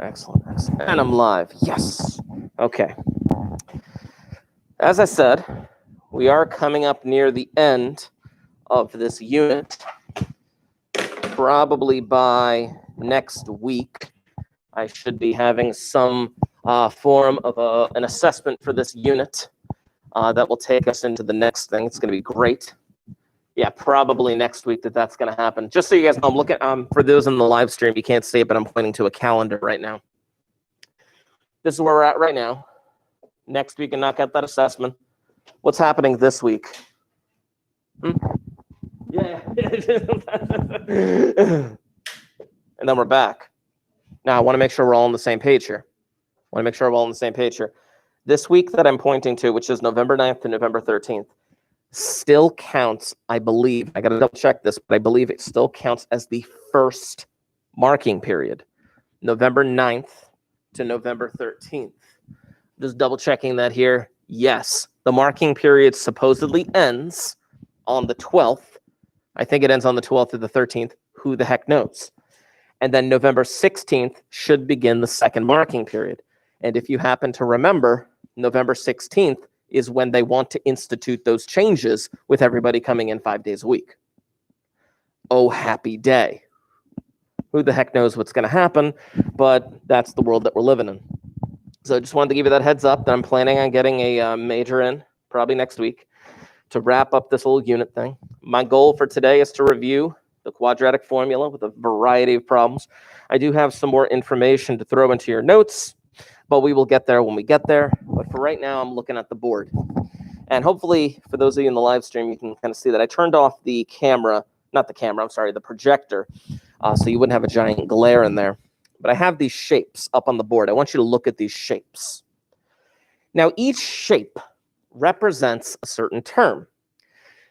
excellent. And I'm live. Yes. Okay. As I said, we are coming up near the end of this unit. Probably by next week, I should be having some form of an assessment for this unit that will take us into the next thing. It's going to be great. Yeah, probably next week that's going to happen. Just so you guys know, I'm looking, for those in the live stream, you can't see it, but I'm pointing to a calendar right now. This is where we're at right now. Next week, and knock out that assessment. What's happening this week? Yeah. And then we're back. Now, I want to make sure we're all on the same page here. This week that I'm pointing to, which is November 9th to November 13th, still counts, I believe, I got to double check this, but I believe it still counts as the first marking period. November 9th to November 13th. Just double checking that here. Yes, the marking period supposedly ends on the 12th. I think it ends on the 12th or the 13th. Who the heck knows? And then November 16th should begin the second marking period. And if you happen to remember, November 16th is when they want to institute those changes with everybody coming in 5 days a week. Oh, happy day. Who the heck knows what's going to happen, but that's the world that we're living in. So I just wanted to give you that heads up that I'm planning on getting a major in probably next week to wrap up this little unit thing. My goal for today is to review the quadratic formula with a variety of problems. I do have some more information to throw into your notes, but we will get there when we get there. But for right now, I'm looking at the board. And hopefully, for those of you in the live stream, you can kind of see that I turned off the camera, the projector, so you wouldn't have a giant glare in there. But I have these shapes up on the board. I want you to look at these shapes. Now, each shape represents a certain term.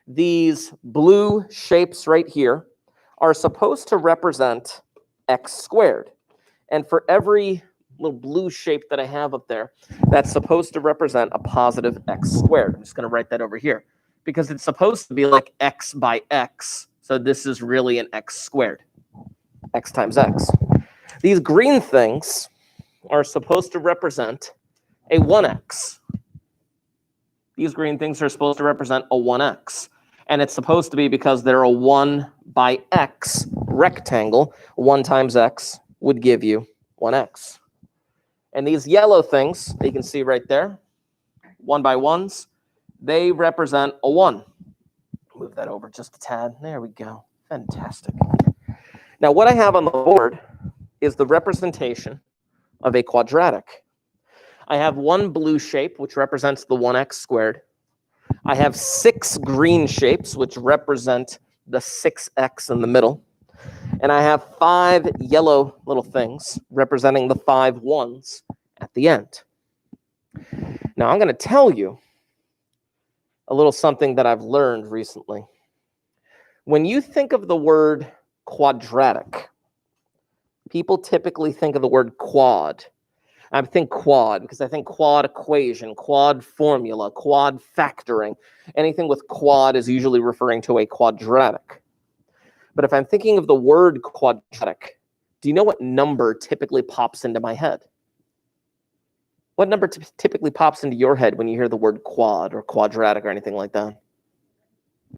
These blue shapes right here are supposed to represent x squared. And for every little blue shape that I have up there, that's supposed to represent a positive x squared. I'm just going to write that over here because it's supposed to be like x by x. So this is really an x squared, x times x. These green things are supposed to represent a 1x. These green things are supposed to represent a 1x. And it's supposed to be because they're a 1 by x rectangle. 1 times x would give you 1x. And these yellow things that you can see right there, 1 by 1s, they represent a 1. Move that over just a tad. There we go. Fantastic. Now, what I have on the board is the representation of a quadratic. I have one blue shape, which represents the 1x squared. I have 6 green shapes, which represent the 6x in the middle. And I have 5 yellow little things representing the 5 1s at the end. Now, I'm going to tell you a little something that I've learned recently. When you think of the word quadratic, people typically think of the word quad. I think quad because I think quad equation, quad formula, quad factoring. Anything with quad is usually referring to a quadratic. But if I'm thinking of the word quadratic, do you know what number typically pops into my head? What number typically pops into your head when you hear the word quad or quadratic or anything like that?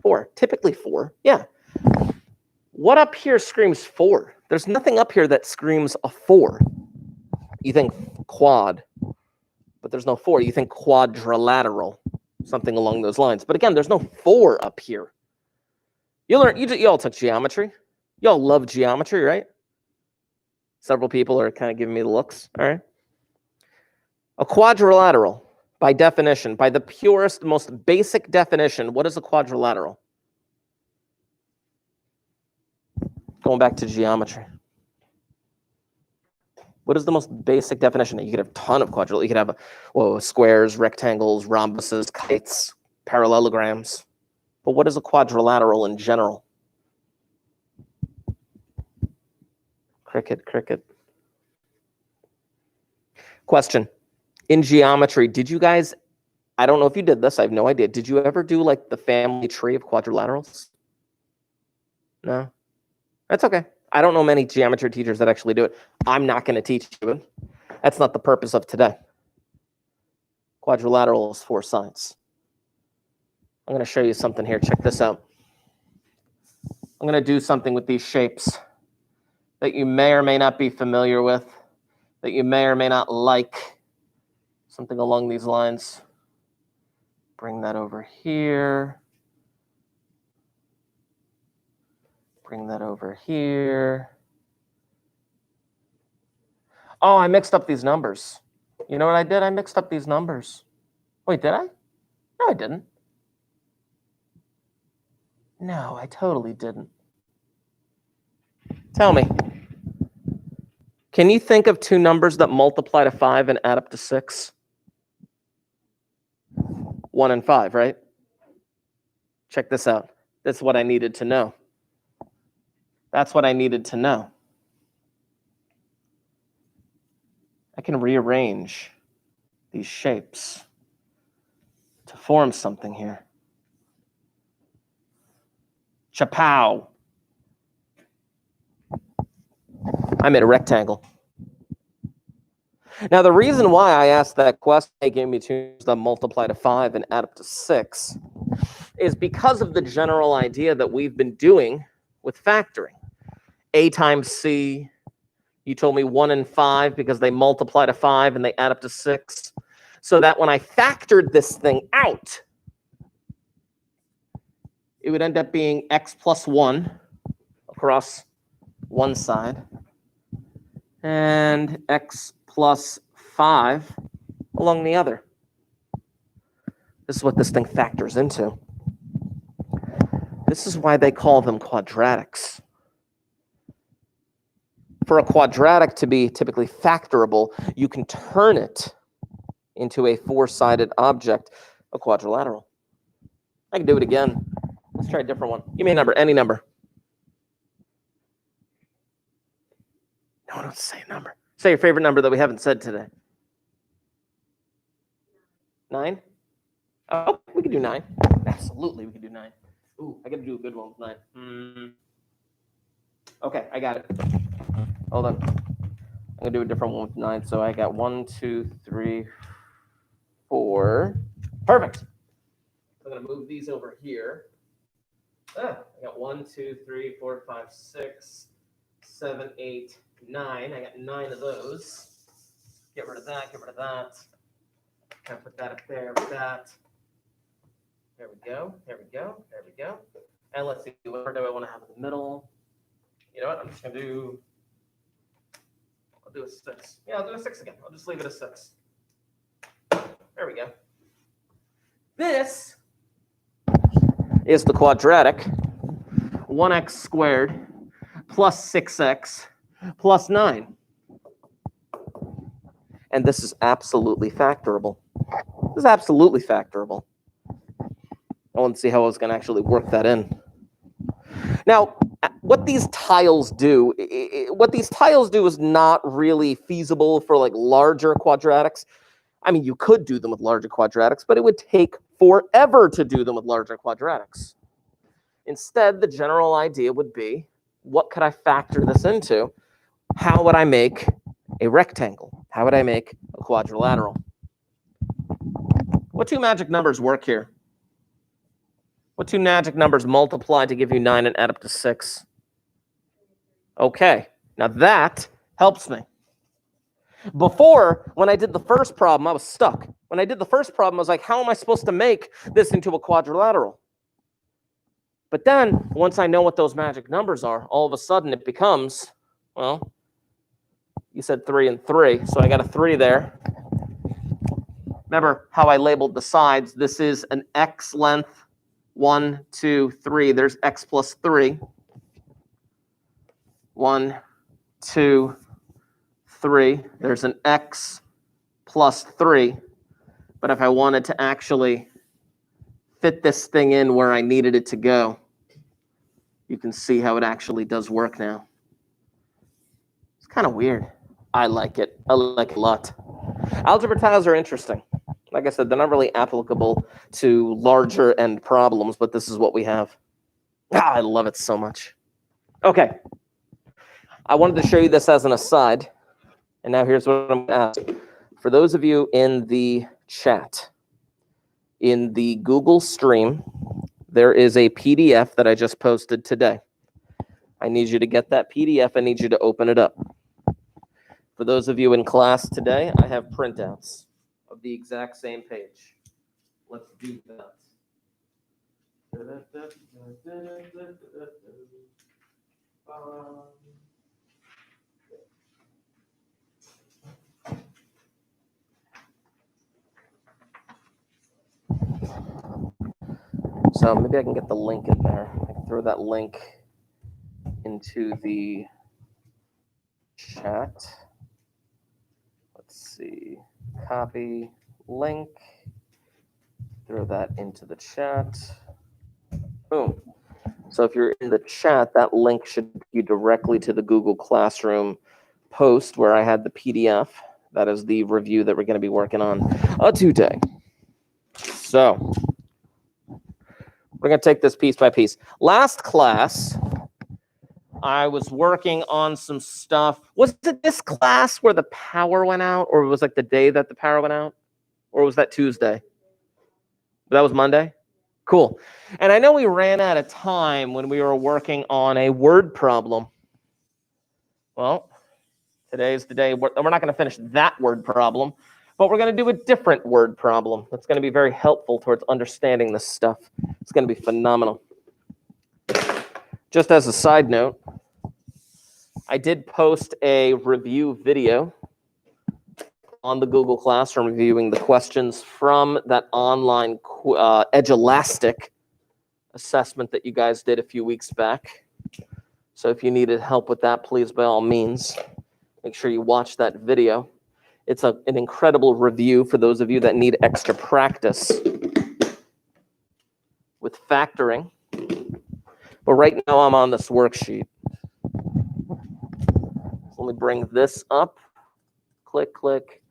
4. Typically 4. Yeah. What up here screams 4? There's nothing up here that screams a 4. You think quad, but there's no 4. You think quadrilateral, something along those lines. But again, there's no 4 up here. You all took geometry. Y'all love geometry, right? Several people are kind of giving me the looks. All right. A quadrilateral, by definition, by the purest, most basic definition, what is a quadrilateral? Going back to geometry. What is the most basic definition? You could have a ton of quadrilaterals. You could have squares, rectangles, rhombuses, kites, parallelograms. But what is a quadrilateral in general? Cricket. Question. In geometry, did you guys, I don't know if you did this, I have no idea. Did you ever do like the family tree of quadrilaterals? No? That's okay. I don't know many geometry teachers that actually do it. I'm not going to teach you it. That's not the purpose of today. Quadrilateral is 4 sides. I'm going to show you something here. Check this out. I'm going to do something with these shapes that you may or may not be familiar with, that you may or may not like. Something along these lines. Bring that over here. Bring that over here. Oh, I mixed up these numbers. You know what I did? I mixed up these numbers. Wait, did I? No, I didn't. No, I totally didn't. Tell me. Can you think of 2 numbers that multiply to 5 and add up to 6? 1 and 5, right? Check this out. That's what I needed to know. That's what I needed to know. I can rearrange these shapes to form something here. Chapow. I made a rectangle. Now, the reason why I asked that question, they gave me 2 that multiply to 5 and add up to 6, is because of the general idea that we've been doing with factoring. A times C, you told me 1 and 5 because they multiply to 5 and they add up to 6. So that when I factored this thing out, it would end up being x plus 1 across one side and x plus 5 along the other. This is what this thing factors into. This is why they call them quadratics. For a quadratic to be typically factorable, you can turn it into a 4-sided object, a quadrilateral. I can do it again. Let's try a different one. Give me a number, any number. No, don't say a number. Say your favorite number that we haven't said today. 9? Oh, we could do 9. Absolutely, we could do 9. Ooh, I got to do a good one with 9. Okay, I got it. Hold on. I'm going to do a different one with 9. So I got 1, 2, 3, 4. Perfect. I'm going to move these over here. I got 1, 2, 3, 4, 5, 6, 7, 8, 9. I got 9 of those. Get rid of that, get rid of that. Kind of put that up there with that. There we go, there we go, there we go. And let's see, what do I want to have in the middle? You know what, I'm just going to do, I'll do a 6. Yeah, I'll do a 6 again. I'll just leave it a 6. There we go. This is the quadratic 1x squared plus 6x plus 9. And this is absolutely factorable. This is absolutely factorable. I want to see how I was going to actually work that in. Now, what these tiles do is not really feasible for like larger quadratics. I mean, you could do them with larger quadratics, but it would take forever to do them with larger quadratics. Instead, the general idea would be, what could I factor this into? How would I make a rectangle? How would I make a quadrilateral? What 2 magic numbers work here? What 2 magic numbers multiply to give you 9 and add up to 6? Okay, now that helps me. Before, when I did the first problem, I was stuck. When I did the first problem, I was like, how am I supposed to make this into a quadrilateral? But then, once I know what those magic numbers are, all of a sudden it becomes, well, you said 3 and 3, so I got a 3 there. Remember how I labeled the sides? This is an x length, 1, 2, 3. There's x plus 3. 1, 2, 3. There's an x plus 3. But if I wanted to actually fit this thing in where I needed it to go, you can see how it actually does work now. It's kind of weird. I like it. I like it a lot. Algebra tiles are interesting. Like I said, they're not really applicable to larger end problems, but this is what we have. I love it so much. Okay. I wanted to show you this as an aside, and now here's what I'm going to ask. For those of you in the chat, in the Google Stream, there is a PDF that I just posted today. I need you to get that PDF. I need you to open it up. For those of you in class today, I have printouts of the exact same page. Let's do that. So maybe I can get the link in there. I can throw that link into the chat. Let's see. Copy link. Throw that into the chat. Boom. So if you're in the chat, that link should take you directly to the Google Classroom post where I had the PDF. That is the review that we're going to be working on today. So we're going to take this piece by piece. Last class, I was working on some stuff. Was it this class where the power went out, or was it like the day that the power went out? Or was that Tuesday? That was Monday? Cool. And I know we ran out of time when we were working on a word problem. Well, today's the day. We're not going to finish that word problem, but we're going to do a different word problem that's going to be very helpful towards understanding this stuff. It's going to be phenomenal. Just as a side note, I did post a review video on the Google Classroom reviewing the questions from that online Edulastic assessment that you guys did a few weeks back. So if you needed help with that, please, by all means, make sure you watch that video. It's an incredible review for those of you that need extra practice with factoring. But right now I'm on this worksheet. So let me bring this up. Click, click.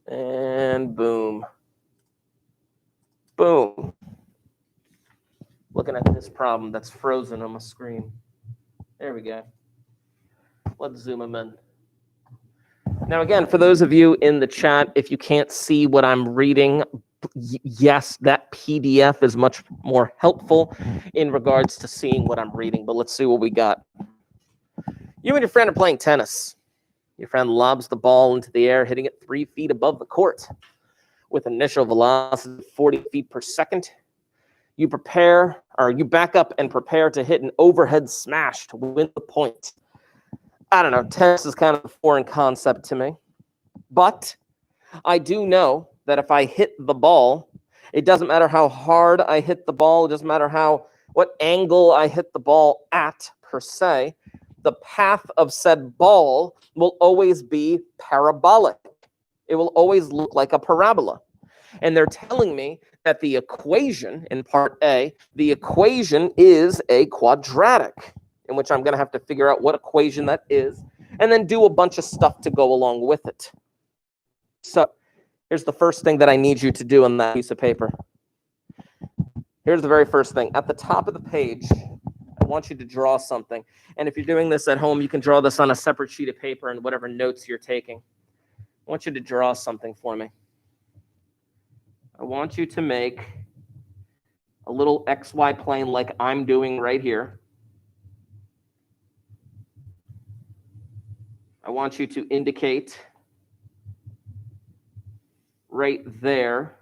And boom. Boom. Looking at this problem that's frozen on my screen. There we go. Let's zoom them in. Now, again, for those of you in the chat, if you can't see what I'm reading, yes, that PDF is much more helpful in regards to seeing what I'm reading. But let's see what we got. You and your friend are playing tennis. Your friend lobs the ball into the air, hitting it 3 feet above the court. With initial velocity of 40 feet per second, you back up and prepare to hit an overhead smash to win the point. I don't know, tennis is kind of a foreign concept to me. But I do know that if I hit the ball, it doesn't matter how hard I hit the ball, it doesn't matter what angle I hit the ball at, per se, the path of said ball will always be parabolic. It will always look like a parabola. And they're telling me that the equation in part A, the equation is a quadratic, in which I'm going to have to figure out what equation that is, and then do a bunch of stuff to go along with it. So here's the first thing that I need you to do on that piece of paper. Here's the very first thing. At the top of the page, I want you to draw something. And if you're doing this at home, you can draw this on a separate sheet of paper and whatever notes you're taking. I want you to draw something for me. I want you to make a little XY plane like I'm doing right here. I want you to indicate right there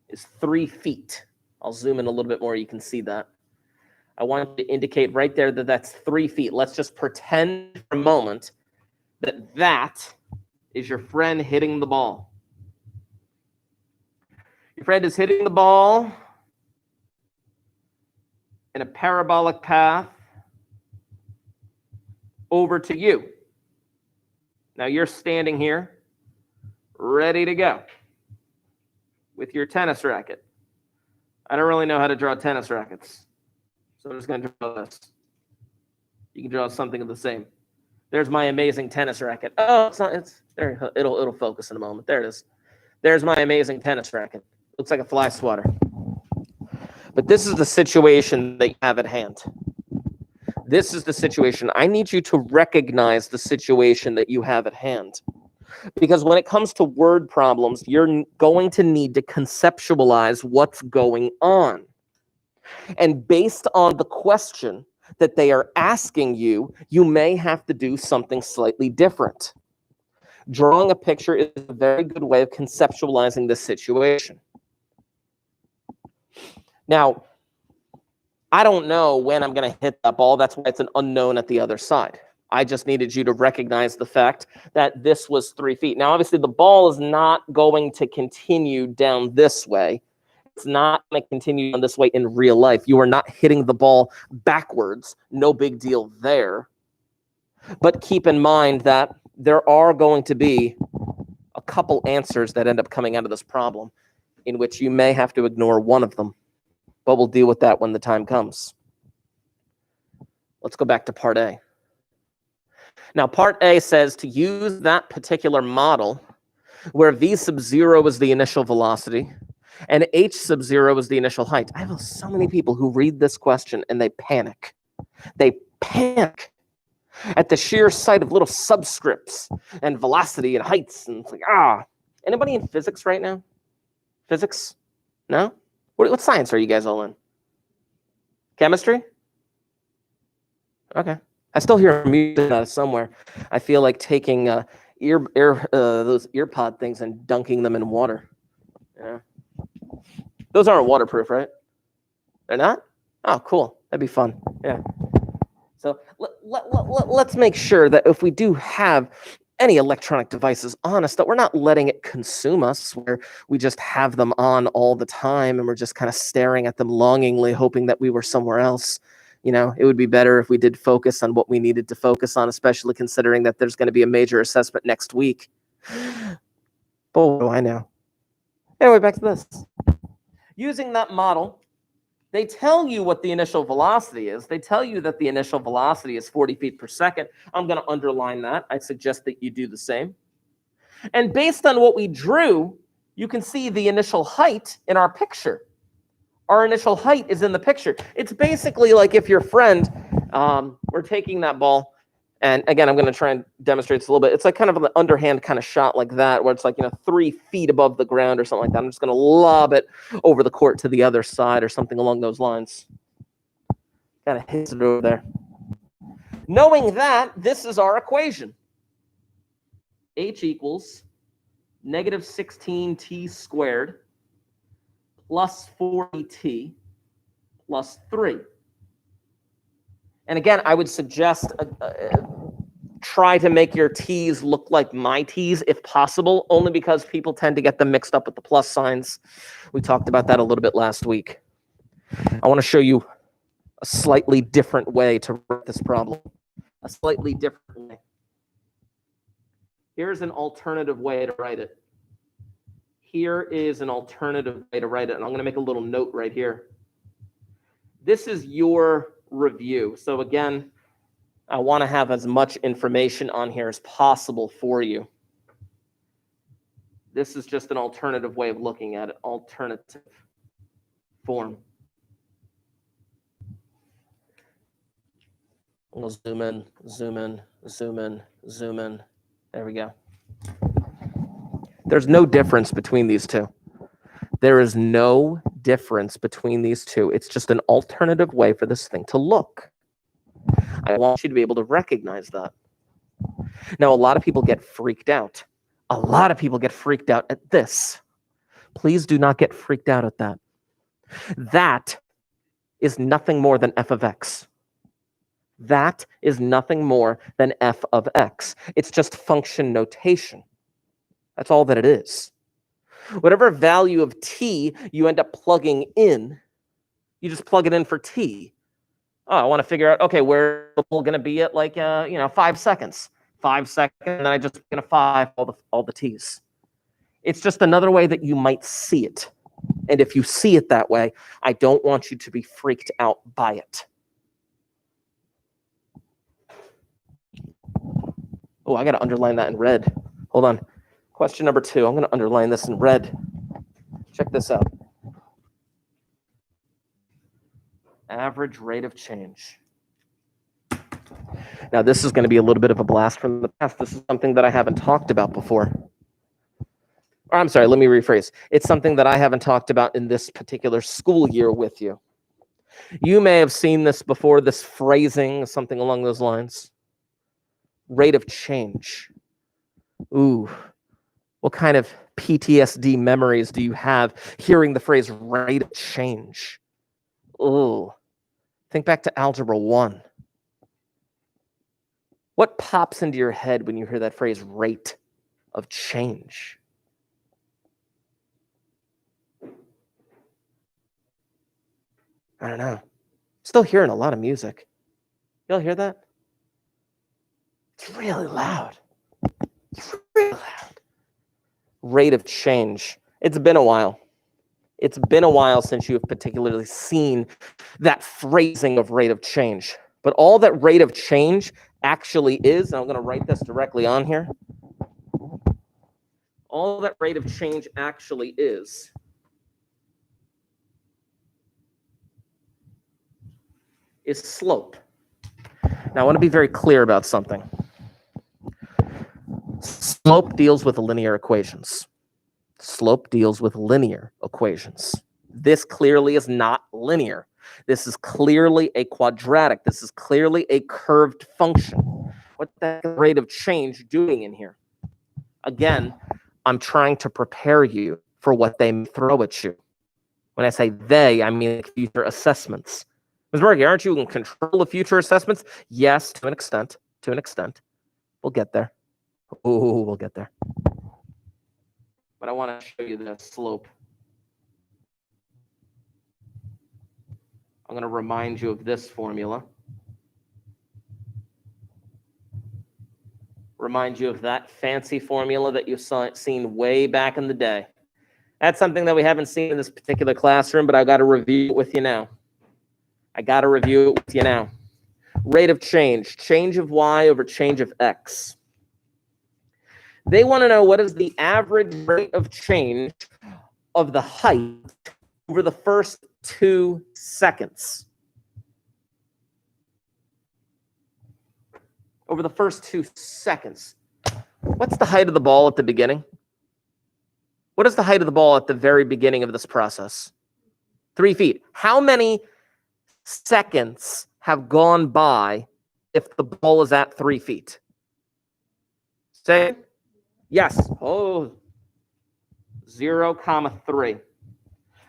is 3 feet. I'll zoom in a little bit more. You can see that. I want you to indicate right there that that's 3 feet. Let's just pretend for a moment that that is your friend hitting the ball. Your friend is hitting the ball in a parabolic path over to you. Now you're standing here ready to go with your tennis racket. I don't really know how to draw tennis rackets, so I'm just going to draw this. You can draw something of the same. There's my amazing tennis racket. Oh, it's not. It's there. It'll focus in a moment. There it is. There's my amazing tennis racket. Looks like a fly swatter. But this is the situation that you have at hand. This is the situation. I need you to recognize the situation that you have at hand. Because when it comes to word problems, you're going to need to conceptualize what's going on. And based on the question that they are asking you, you may have to do something slightly different. Drawing a picture is a very good way of conceptualizing this situation. Now, I don't know when I'm going to hit that ball. That's why it's an unknown at the other side. I just needed you to recognize the fact that this was 3 feet. Now, obviously, the ball is not going to continue down this way. It's not going to continue down this way in real life. You are not hitting the ball backwards. No big deal there. But keep in mind that there are going to be a couple answers that end up coming out of this problem in which you may have to ignore one of them. But we'll deal with that when the time comes. Let's go back to part A. Now, part A says to use that particular model where v sub 0 is the initial velocity and h sub 0 is the initial height. I have so many people who read this question and they panic. They panic at the sheer sight of little subscripts and velocity and heights. And it's like, Anybody in physics right now? Physics? No? What science are you guys all in? Chemistry? Okay. I still hear music out of somewhere. I feel like taking those ear pod things and dunking them in water. Yeah. Those aren't waterproof, right? They're not? Oh, cool. That'd be fun. Yeah. So let's make sure that if we do have any electronic devices on us, that we're not letting it consume us, where we just have them on all the time and we're just kind of staring at them longingly, hoping that we were somewhere else. You know, it would be better if we did focus on what we needed to focus on, especially considering that there's going to be a major assessment next week. But what do I know? Anyway, back to this. Using that model, they tell you what the initial velocity is. They tell you that the initial velocity is 40 feet per second. I'm going to underline that. I suggest that you do the same. And based on what we drew, you can see the initial height in our picture. Our initial height is in the picture. It's basically like if your friend, we're taking that ball, and again, I'm going to try and demonstrate this a little bit. It's like kind of an underhand kind of shot like that, where it's like, 3 feet above the ground or something like that. I'm just going to lob it over the court to the other side or something along those lines. Kind of hits it over there. Knowing that, this is our equation. H equals negative 16t squared plus 40t plus 3. And again, I would suggest try to make your t's look like my t's if possible, only because people tend to get them mixed up with the plus signs. We talked about that a little bit last week. I want to show you a slightly different way to write this problem. A slightly different way. Here's an alternative way to write it. Here is an alternative way to write it, and I'm going to make a little note right here. This is your review. So again, I want to have as much information on here as possible for you. This is just an alternative way of looking at it, alternative form. We'll zoom in, zoom in, zoom in, zoom in. There we go. There's no difference between these two. There is no difference between these two. It's just an alternative way for this thing to look. I want you to be able to recognize that. Now, a lot of people get freaked out. A lot of people get freaked out at this. Please do not get freaked out at that. That is nothing more than f of x. That is nothing more than f of x. It's just function notation. That's all that it is. Whatever value of t you end up plugging in, you just plug it in for t. Oh, I want to figure out, okay, where's the ball going to be at 5 seconds. 5 seconds, and then I just going to 5 all the t's. It's just another way that you might see it. And if you see it that way, I don't want you to be freaked out by it. Oh, I got to underline that in red. Hold on. Question number 2. I'm going to underline this in red. Check this out. Average rate of change. Now, this is going to be a little bit of a blast from the past. This is something that I haven't talked about before. Or I'm sorry, let me rephrase. It's something that I haven't talked about in this particular school year with you. You may have seen this before, this phrasing, something along those lines. Rate of change. Ooh, what kind of PTSD memories do you have hearing the phrase rate of change? Ooh, think back to Algebra 1. What pops into your head when you hear that phrase rate of change? I don't know. Still hearing a lot of music. Y'all hear that? It's really loud. It's really loud. Rate of change. It's been a while. It's been a while since you have particularly seen that phrasing of rate of change. But all that rate of change actually is, and I'm going to write this directly on here. All that rate of change actually is slope. Now, I want to be very clear about something. Slope deals with linear equations. Slope deals with linear equations. This clearly is not linear. This is clearly a quadratic. This is clearly a curved function. What's that rate of change doing in here? Again, I'm trying to prepare you for what they may throw at you. When I say they, I mean future assessments. Ms. Murphy, aren't you in control of future assessments? Yes, to an extent. To an extent. We'll get there. Oh, we'll get there. But I want to show you the slope. I'm going to remind you of this formula. Remind you of that fancy formula that you've seen way back in the day. That's something that we haven't seen in this particular classroom, but I got to review it with you now. Rate of change of y over change of x. They want to know what is the average rate of change of the height over the first 2 seconds. Over the first 2 seconds. What's the height of the ball at the beginning? What is the height of the ball at the very beginning of this process? 3 feet. How many seconds have gone by if the ball is at 3 feet? Say yes. Oh, 0,3.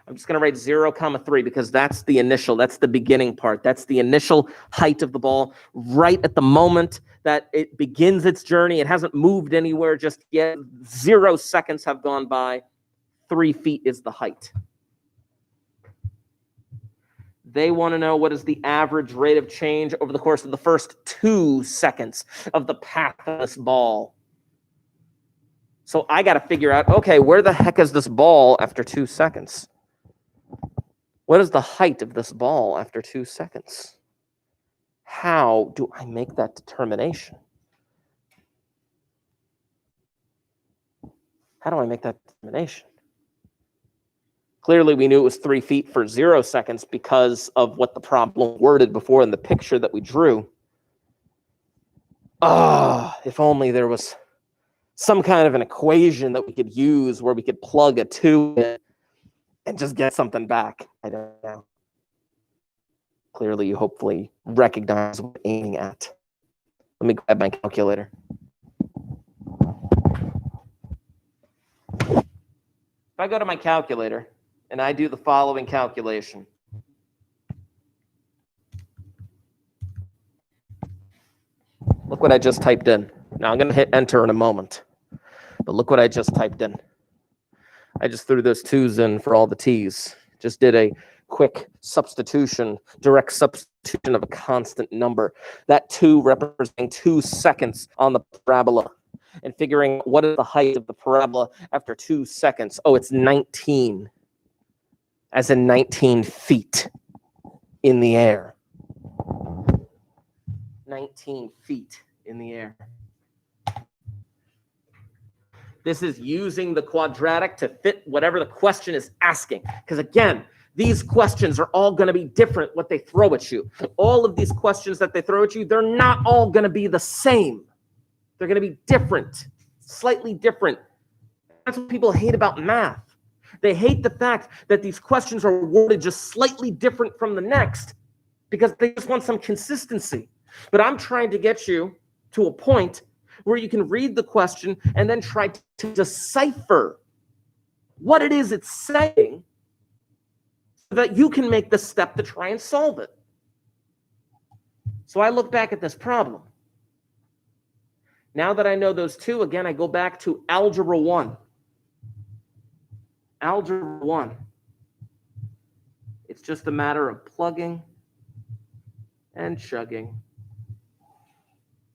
I'm just going to write 0,3 because that's the initial, that's the beginning part. That's the initial height of the ball right at the moment that it begins its journey. It hasn't moved anywhere just yet. 0 seconds have gone by. 3 feet is the height. They want to know what is the average rate of change over the course of the first 2 seconds of the path of this ball. So I got to figure out, okay, where the heck is this ball after 2 seconds? What is the height of this ball after 2 seconds? How do I make that determination? How do I make that determination? Clearly, we knew it was 3 feet for 0 seconds because of what the problem worded before in the picture that we drew. If only there was some kind of an equation that we could use where we could plug a 2 in and just get something back. I don't know. Clearly, you hopefully recognize what I'm aiming at. Let me grab my calculator. If I go to my calculator and I do the following calculation. Look what I just typed in. Now I'm going to hit enter in a moment. But look what I just typed in. I just threw those 2's in for all the t's. Just did a quick substitution, direct substitution of a constant number. That 2 representing 2 seconds on the parabola. And figuring what is the height of the parabola after 2 seconds. Oh, it's 19. As in 19 feet in the air. 19 feet in the air. This is using the quadratic to fit whatever the question is asking. Because again, These questions are all going to be different what they throw at you. All of these questions that they throw at you, they're not all going to be the same. They're going to be different, slightly different. That's what people hate about math. They hate the fact that these questions are worded just slightly different from the next because they just want some consistency. But I'm trying to get you to a point where you can read the question and then try to decipher what it is it's saying so that you can make the step to try and solve it. So I look back at this problem. Now that I know those two, again, I go back to Algebra 1. Algebra 1. It's just a matter of plugging and chugging.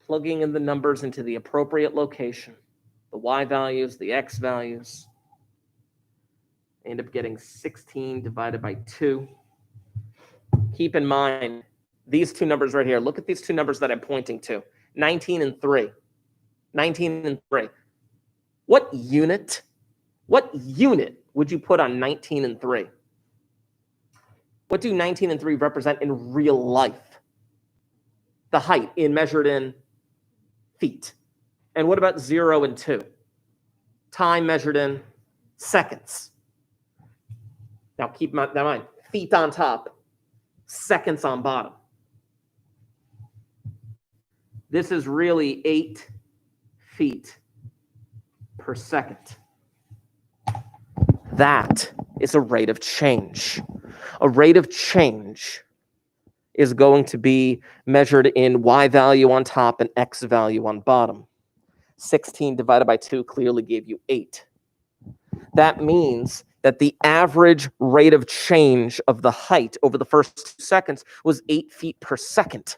Plugging in the numbers into the appropriate location. The y values, the x values. I end up getting 16 divided by 2. Keep in mind, these two numbers right here. Look at these two numbers that I'm pointing to. 19 and 3. 19 and 3. What unit would you put on 19 and 3? What do 19 and 3 represent in real life? The height measured in feet. And what about 0 and 2? Time measured in seconds. Now keep that in mind. Feet on top, seconds on bottom. This is really 8 feet per second. That is a rate of change. A rate of change is going to be measured in y value on top and x value on bottom. 16 divided by 2 clearly gave you 8. That means that the average rate of change of the height over the first 2 seconds was 8 feet per second.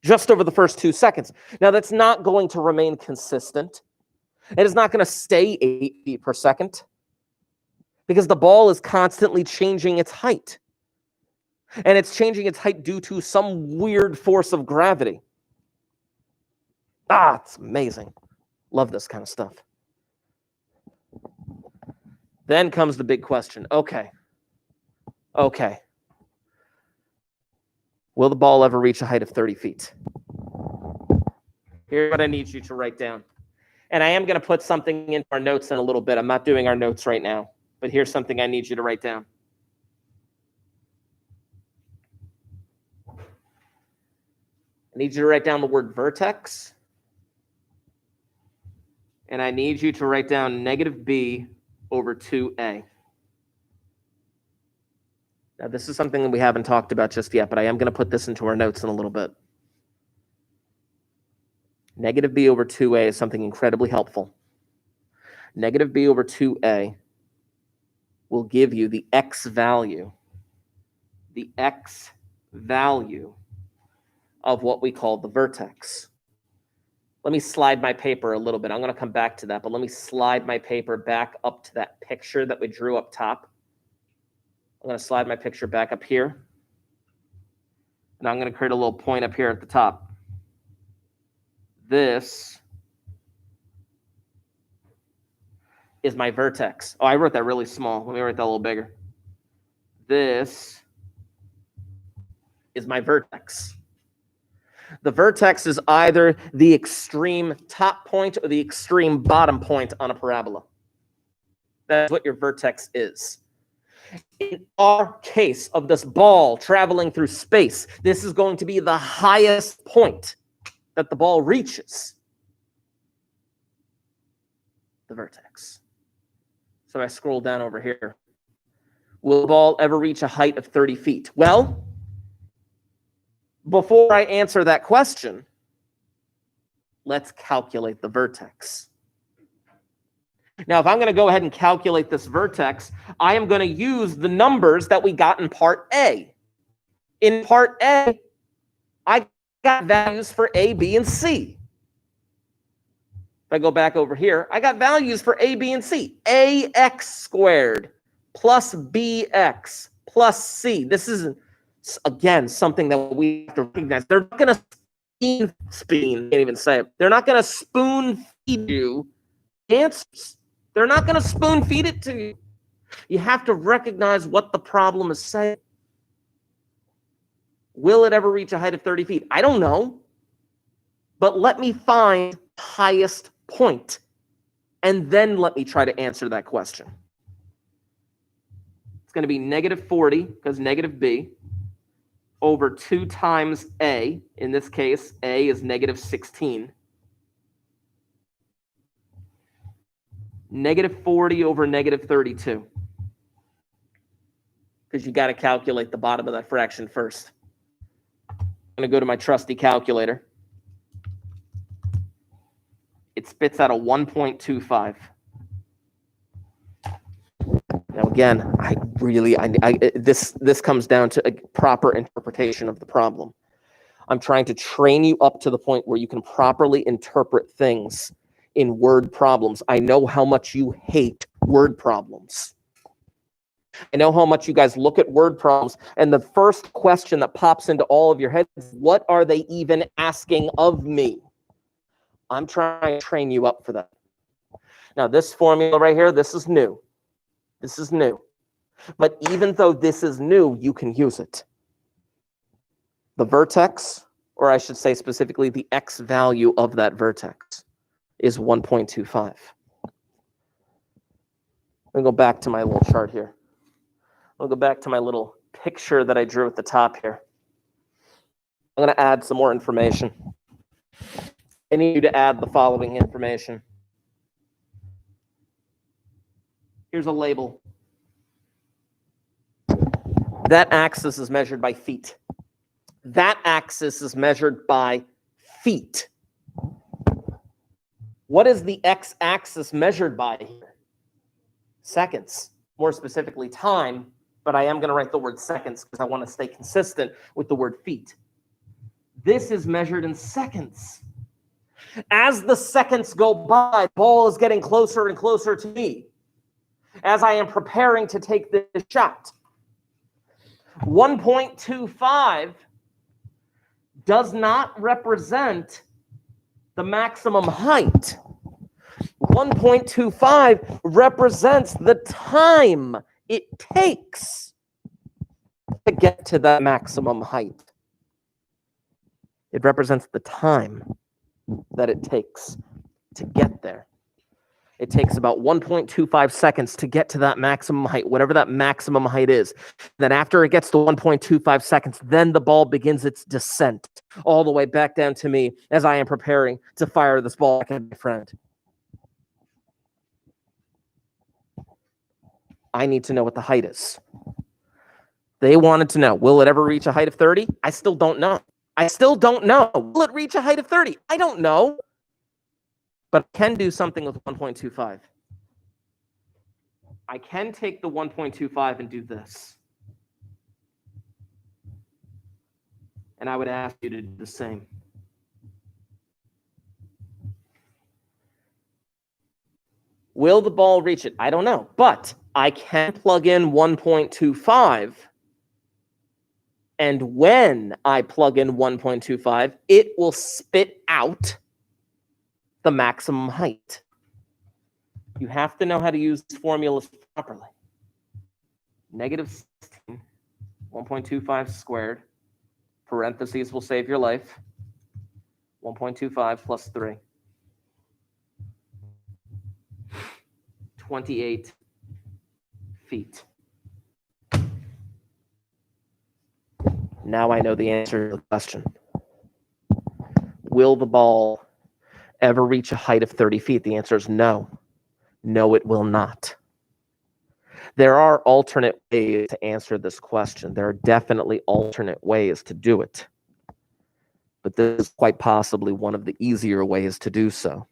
Just over the first 2 seconds. Now, that's not going to remain consistent. It is not going to stay 8 feet per second because the ball is constantly changing its height. And it's changing its height due to some weird force of gravity. It's amazing. Love this kind of stuff. Then comes the big question. Okay. Will the ball ever reach a height of 30 feet? Here's what I need you to write down. And I am going to put something into our notes in a little bit. I'm not doing our notes right now, but here's something I need you to write down. I need you to write down the word vertex. And I need you to write down negative b over 2a. Now, this is something that we haven't talked about just yet, but I am going to put this into our notes in a little bit. Negative b over 2a is something incredibly helpful. Negative b over 2a will give you the x value of what we call the vertex. Let me slide my paper a little bit. I'm going to come back to that, but let me slide my paper back up to that picture that we drew up top. I'm going to slide my picture back up here. And I'm going to create a little point up here at the top. This is my vertex. Oh, I wrote that really small. Let me write that a little bigger. This is my vertex. The vertex is either the extreme top point or the extreme bottom point on a parabola. That's what your vertex is. In our case of this ball traveling through space, this is going to be the highest point that the ball reaches. The vertex. So I scroll down over here. Will the ball ever reach a height of 30 feet? Well, before I answer that question, let's calculate the vertex. Now, if I'm going to go ahead and calculate this vertex, I am going to use the numbers that we got in Part A. In Part A, I got values for A, B, and C. If I go back over here, I got values for A, B, and C. AX squared plus BX plus C. This is, again, something that we have to recognize. They're not going to can't even say it. They're not going to spoon feed you answers. They're not going to spoon feed it to you. You have to recognize what the problem is saying. Will it ever reach a height of 30 feet? I don't know. But let me find the highest point, and then let me try to answer that question. It's going to be negative 40, because negative b, over 2 times a. In this case, a is negative 16. Negative 40 over negative 32. Because you got to calculate the bottom of that fraction first. I'm going to go to my trusty calculator. It spits out a 1.25. Now again, this comes down to a proper interpretation of the problem. I'm trying to train you up to the point where you can properly interpret things in word problems. I know how much you hate word problems. I know how much you guys look at word problems, and the first question that pops into all of your heads is, what are they even asking of me? I'm trying to train you up for that. Now, this formula right here, this is new. This is new. But even though this is new, you can use it. The vertex, or I should say specifically the x value of that vertex, is 1.25. Let me go back to my little chart here. I'll go back to my little picture that I drew at the top here. I'm going to add some more information. I need you to add the following information. Here's a label. That axis is measured by feet. That axis is measured by feet. What is the x-axis measured by here? Seconds. More specifically, time. But I am going to write the word seconds because I want to stay consistent with the word feet. This is measured in seconds. As the seconds go by, the ball is getting closer and closer to me as I am preparing to take this shot. 1.25 does not represent the maximum height. 1.25 represents the time it takes to get to that maximum height. It represents the time that it takes to get there. It takes about 1.25 seconds to get to that maximum height, whatever that maximum height is. Then after it gets to 1.25 seconds, then the ball begins its descent all the way back down to me as I am preparing to fire this ball back at my friend. I need to know what the height is. They wanted to know, will it ever reach a height of 30? I still don't know. I still don't know. Will it reach a height of 30? I don't know. But I can do something with 1.25. I can take the 1.25 and do this. And I would ask you to do the same. Will the ball reach it? I don't know. But I can plug in 1.25. And when I plug in 1.25, it will spit out the maximum height. You have to know how to use formulas properly. Negative 16, 1.25 squared, parentheses will save your life, 1.25 plus 3. 28 feet. Now I know the answer to the question. Will the ball ever reach a height of 30 feet? The answer is no. No, it will not. There are alternate ways to answer this question. There are definitely alternate ways to do it. But this is quite possibly one of the easier ways to do so.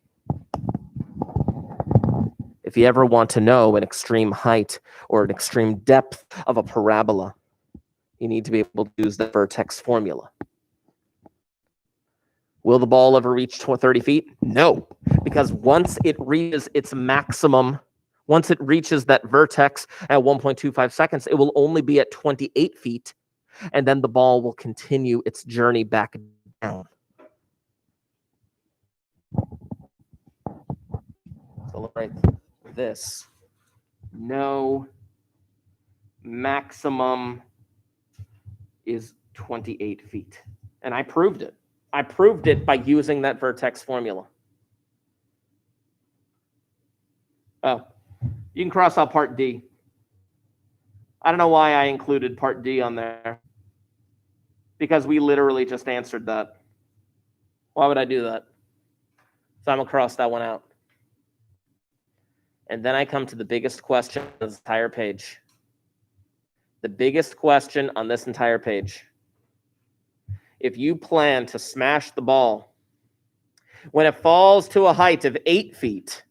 If you ever want to know an extreme height or an extreme depth of a parabola, you need to be able to use the vertex formula. Will the ball ever reach 30 feet? No, because once it reaches its maximum, once it reaches that vertex at 1.25 seconds, it will only be at 28 feet, and then the ball will continue its journey back down. So let's write this. No maximum is 28 feet. And I proved it. I proved it by using that vertex formula. Oh, you can cross out part D. I don't know why I included part D on there. Because we literally just answered that. Why would I do that? So I'm going to cross that one out. And then I come to the biggest question on this entire page. The biggest question on this entire page. If you plan to smash the ball when it falls to a height of 8 feet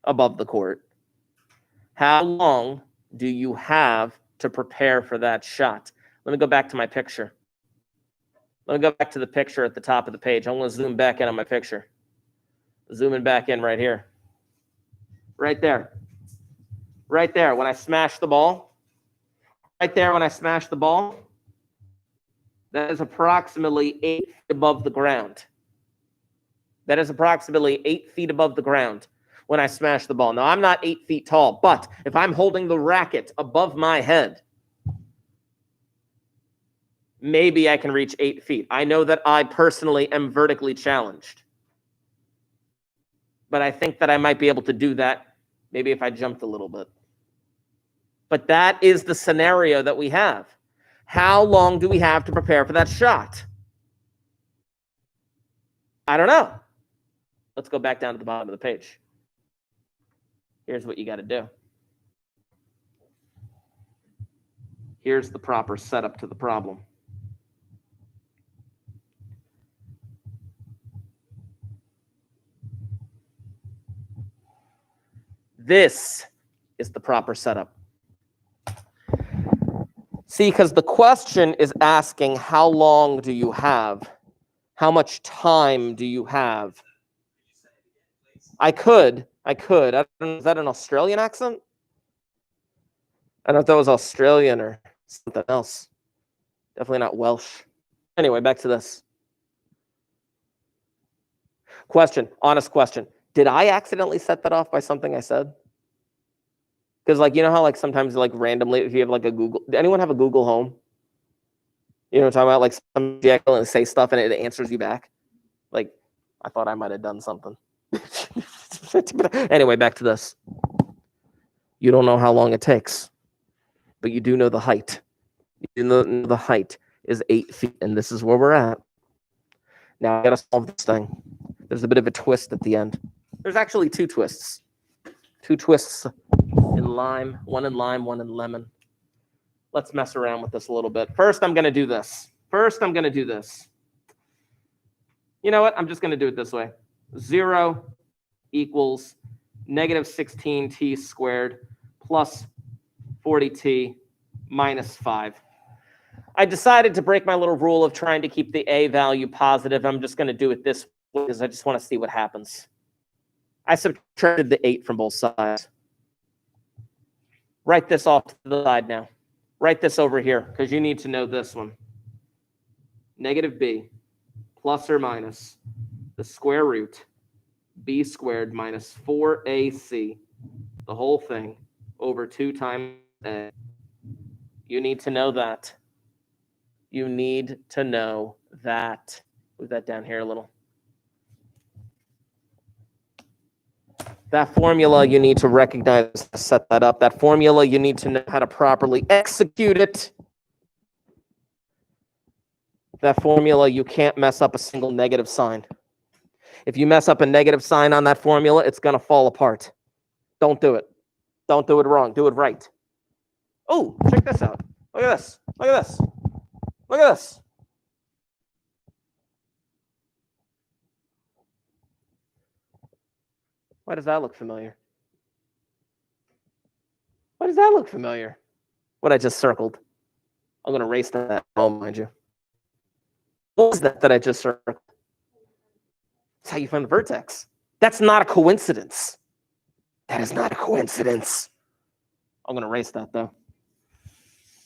above the court, how long do you have to prepare for that shot? Let me go back to my picture. Let me go back to the picture at the top of the page. I'm going to zoom back in on my picture. Zooming back in right here. Right there. Right there. When I smash the ball. Right there when I smash the ball. That is approximately 8 feet above the ground. That is approximately 8 feet above the ground when I smash the ball. Now, I'm not 8 feet tall, but if I'm holding the racket above my head, maybe I can reach 8 feet. I know that I personally am vertically challenged. But I think that I might be able to do that maybe if I jumped a little bit. But that is the scenario that we have. How long do we have to prepare for that shot? I don't know. Let's go back down to the bottom of the page. Here's what you got to do. Here's the proper setup to the problem. This is the proper setup. See, because the question is asking how long do you have? How much time do you have? I could. I don't know, is that an Australian accent? I don't know if that was Australian or something else. Definitely not Welsh. Anyway, back to this. Question, honest question. Did I accidentally set that off by something I said? Because, like, you know how, like, sometimes, like, randomly, if you have, like, a Google, does anyone have a Google Home? You know what I'm talking about? Like, some jackal and say stuff and it answers you back. Like, I thought I might have done something. Anyway, back to this. You don't know how long it takes, but you do know the height. You know the height is 8 feet, and this is where we're at. Now I got to solve this thing. There's a bit of a twist at the end. There's actually two twists. Two twists in lime, one in lemon. Let's mess around with this a little bit. First, I'm going to do this. You know what? I'm just going to do it this way. 0 equals negative 16t squared plus 40t minus 5. I decided to break my little rule of trying to keep the a value positive. I'm just going to do it this way because I just want to see what happens. I subtracted the 8 from both sides. Write this off to the side now. Write this over here because you need to know this one. Negative b plus or minus the square root b squared minus 4ac, the whole thing, over 2 times a. You need to know that. You need to know that. Move that down here a little. That formula, you need to recognize, set that up. That formula, you need to know how to properly execute it. That formula, you can't mess up a single negative sign. If you mess up a negative sign on that formula, it's going to fall apart. Don't do it. Don't do it wrong. Do it right. Oh, check this out. Look at this. Look at this. Look at this. Why does that look familiar? Why does that look familiar? What I just circled. I'm going to erase that home, mind you. What was that I just circled? That's how you find the vertex. That's not a coincidence. That is not a coincidence. I'm going to erase that, though.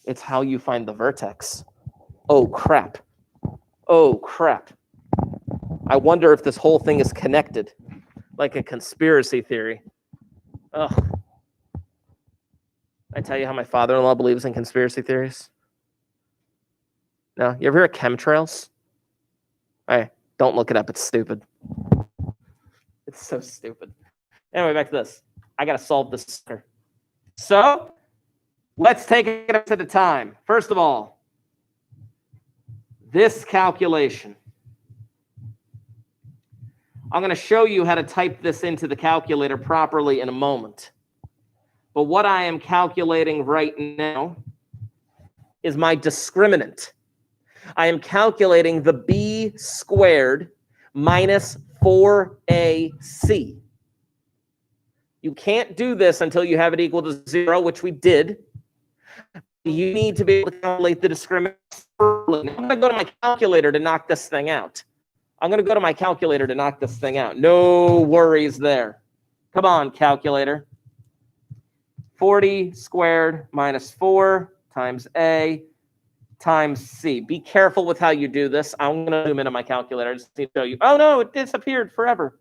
It's how you find the vertex. Oh, crap. Oh, crap. I wonder if this whole thing is connected, like a conspiracy theory. Ugh. I tell you how my father-in-law believes in conspiracy theories? No? You ever hear of chemtrails? All right, don't look it up. It's stupid. It's so stupid. Anyway, back to this. I got to solve this. So let's take it up to the time. First of all, this calculation. I'm going to show you how to type this into the calculator properly in a moment. But what I am calculating right now is my discriminant. I am calculating the b squared minus 4ac. You can't do this until you have it equal to 0, which we did. You need to be able to calculate the discriminant. I'm going to go to my calculator to knock this thing out. No worries there. Come on, calculator. 40 squared minus 4 times a times c. Be careful with how you do this. I'm going to zoom into my calculator. I just need to show you. Oh, no, it disappeared forever.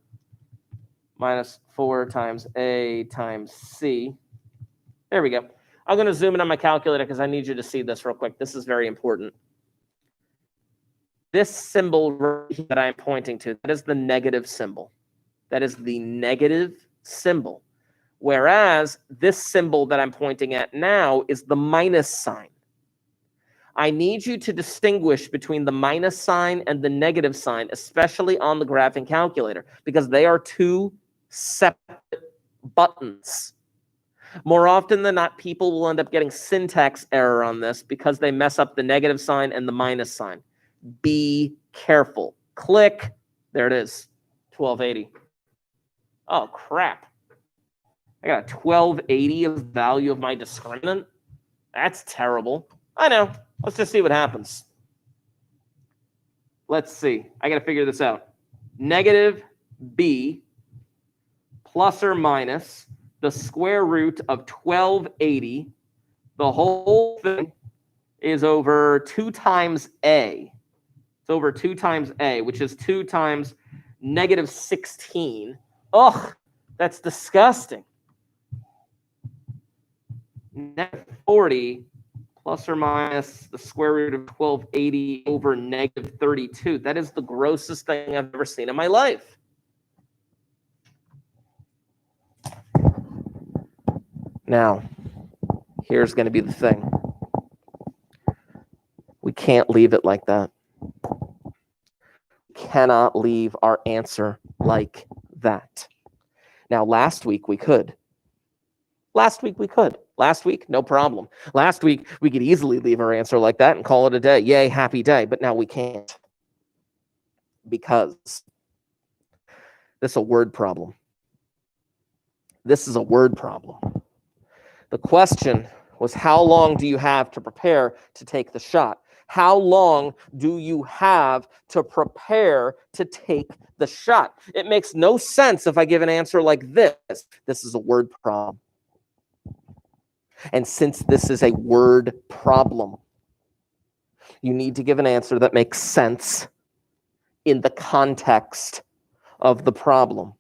Minus 4 times a times c. There we go. I'm going to zoom in on my calculator because I need you to see this real quick. This is very important. This symbol that I'm pointing to, that is the negative symbol. That is the negative symbol. Whereas this symbol that I'm pointing at now is the minus sign. I need you to distinguish between the minus sign and the negative sign, especially on the graphing calculator, because they are two separate buttons. More often than not, people will end up getting syntax error on this because they mess up the negative sign and the minus sign. Be careful. Click. There it is. 1280. Oh, crap. I got a 1280 of value of my discriminant. That's terrible. I know. Let's just see what happens. Let's see. I got to figure this out. Negative b plus or minus the square root of 1280. The whole thing is over 2 times a. It's over 2 times a, which is 2 times negative 16. Ugh, that's disgusting. Negative 40 plus or minus the square root of 1280 over negative 32. That is the grossest thing I've ever seen in my life. Now, here's going to be the thing. We can't leave it like that. We cannot leave our answer like that. Now, last week we could. Last week, no problem. Last week, we could easily leave our answer like that and call it a day. Yay, happy day. But now we can't. Because this is a word problem. This is a word problem. The question was, how long do you have to prepare to take the shot? How long do you have to prepare to take the shot? It makes no sense if I give an answer like this. This is a word problem. And since this is a word problem, you need to give an answer that makes sense in the context of the problem.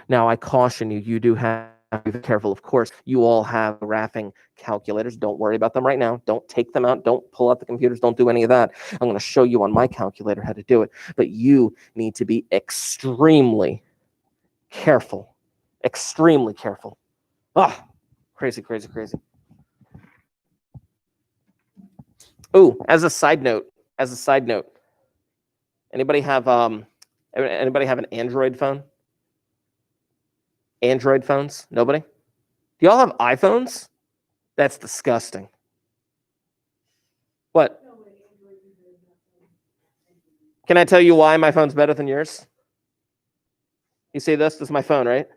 Now, I caution you, you do have to be careful. Of course, you all have graphing calculators. Don't worry about them right now. Don't take them out. Don't pull out the computers. Don't do any of that. I'm going to show you on my calculator how to do it. But you need to be extremely careful. Extremely careful. Ah. Crazy, crazy, crazy. Oh, as a side note, anybody have an Android phone? Android phones? Nobody? Do y'all have iPhones? That's disgusting. What? Can I tell you why my phone's better than yours? You see this? This is my phone, right?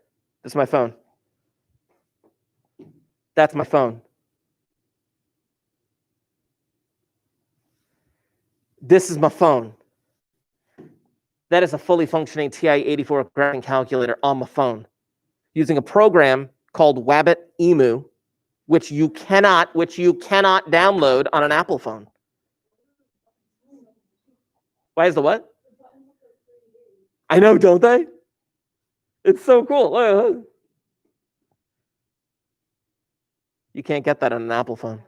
This is my phone. That's my phone. This is my phone. That is a fully functioning TI-84 graphing calculator on my phone using a program called Wabbit Emu, which you cannot download on an Apple phone. Why is the what? I know, don't they? It's so cool. You can't get that on an Apple phone.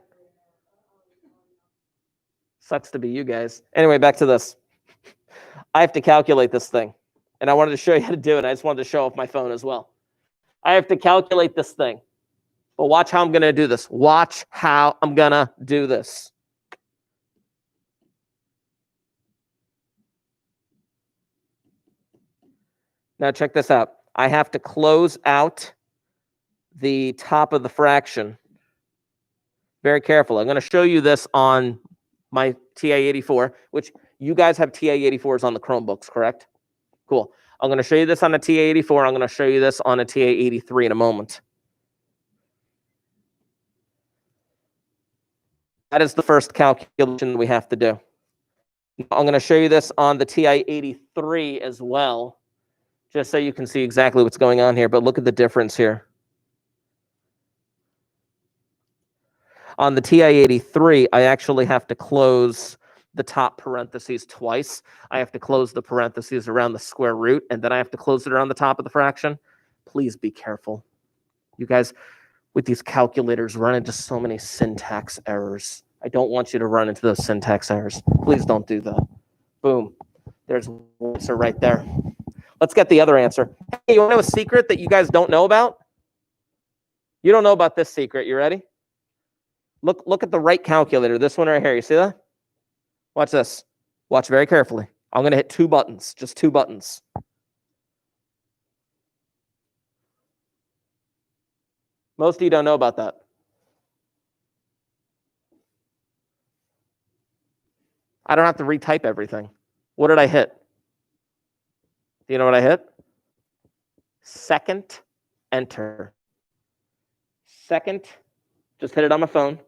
Sucks to be you guys. Anyway, back to this. I have to calculate this thing. And I wanted to show you how to do it. I just wanted to show off my phone as well. I have to calculate this thing. But watch how I'm going to do this. Watch how I'm going to do this. Now check this out. I have to close out the top of the fraction. Very careful. I'm going to show you this on my TA84, which you guys have TA84s on the Chromebooks, correct? Cool. I'm going to show you this on a TA84. I'm going to show you this on a TA83 in a moment. That is the first calculation we have to do. I'm going to show you this on the TI-83 as well, just so you can see exactly what's going on here. But look at the difference here. On the TI-83, I actually have to close the top parentheses twice. I have to close the parentheses around the square root, and then I have to close it around the top of the fraction. Please be careful. You guys, with these calculators, run into so many syntax errors. I don't want you to run into those syntax errors. Please don't do that. Boom. There's one answer right there. Let's get the other answer. Hey, you want to know a secret that you guys don't know about? You don't know about this secret. You ready? Look at the right calculator. This one right here. You see that? Watch this. Watch very carefully. I'm going to hit two buttons. Just two buttons. Most of you don't know about that. I don't have to retype everything. What did I hit? Do you know what I hit? Second, enter. Second, just hit it on my phone.